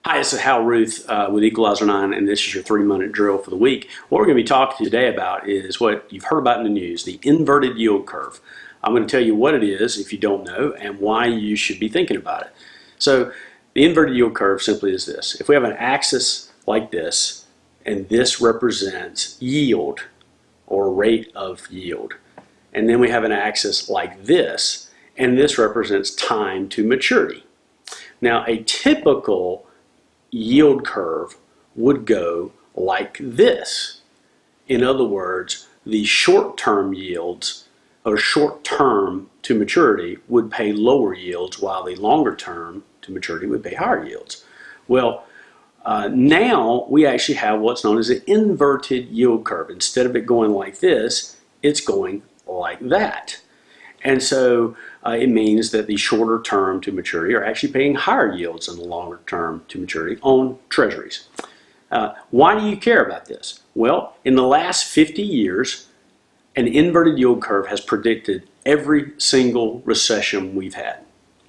Hi, this is Hal Ruth with Equalizer 9, and this is your 3-minute drill for the week. What we're going to be talking today about is what you've heard about in the news, the inverted yield curve. I'm going to tell you what it is if you don't know and why you should be thinking about it. So the inverted yield curve simply is this. If we have an axis like this, and this represents yield or rate of yield, and then we have an axis like this, and this represents time to maturity. Now, a typical yield curve would go like this. In other words, the short-term yields or short-term to maturity would pay lower yields while the longer-term to maturity would pay higher yields. Well, now we actually have what's known as an inverted yield curve. Instead of it going like this, it's going like that. And so it means that the shorter term to maturity are actually paying higher yields than the longer term to maturity on treasuries. Why do you care about this? Well, in the last 50 years, an inverted yield curve has predicted every single recession we've had.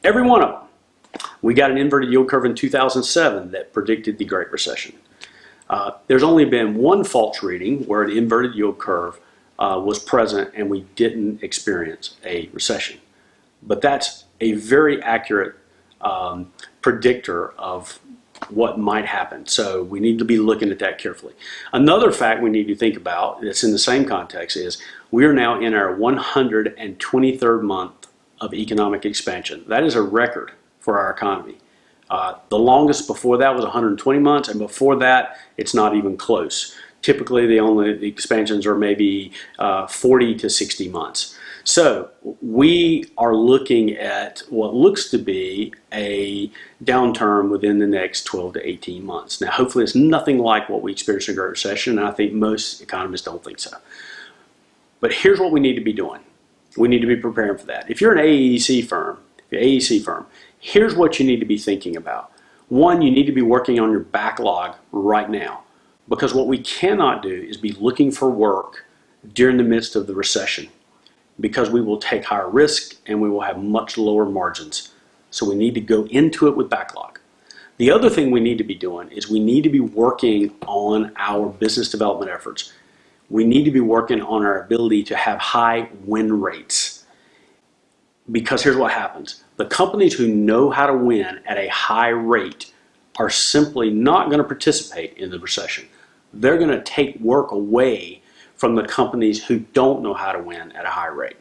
Every one of them. We got an inverted yield curve in 2007 that predicted the Great Recession. There's only been one false reading where an inverted yield curve was present and we didn't experience a recession. But that's a very accurate predictor of what might happen. So we need to be looking at that carefully. Another fact we need to think about that's in the same context is we are now in our 123rd month of economic expansion. That is a record for our economy. The longest before that was 120 months, and before that it's not even close. Typically the expansions are maybe 40 to 60 months. So we are looking at what looks to be a downturn within the next 12 to 18 months. Now hopefully it's nothing like what we experienced in the Great Recession, and I think most economists don't think so. But here's what we need to be doing. We need to be preparing for that. If you're an AEC firm, here's what you need to be thinking about. One, you need to be working on your backlog right now. Because what we cannot do is be looking for work during the midst of the recession, because we will take higher risk and we will have much lower margins. So we need to go into it with backlog. The other thing we need to be doing is we need to be working on our business development efforts. We need to be working on our ability to have high win rates. Because here's what happens. The companies who know how to win at a high rate are simply not going to participate in the recession. They're going to take work away from the companies who don't know how to win at a high rate.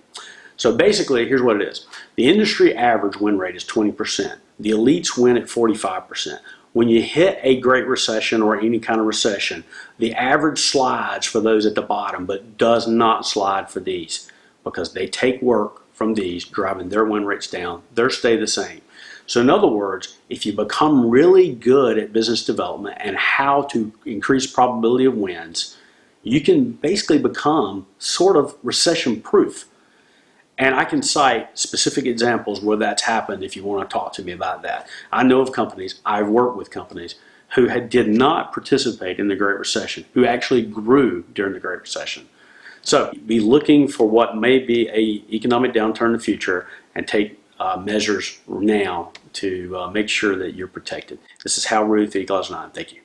So basically, here's what it is. The industry average win rate is 20%. The elites win at 45%. When you hit a Great Recession or any kind of recession, the average slides for those at the bottom, but does not slide for these, because they take work from these, driving their win rates down. Theirs stay the same. So in other words, if you become really good at business development and how to increase probability of wins, you can basically become sort of recession-proof. And I can cite specific examples where that's happened if you want to talk to me about that. I know of companies, I've worked with companies who did not participate in the Great Recession, who actually grew during the Great Recession. So be looking for what may be an economic downturn in the future and take measures now to make sure that you're protected. This is Hal Ruth, Equalizer 9. Thank you.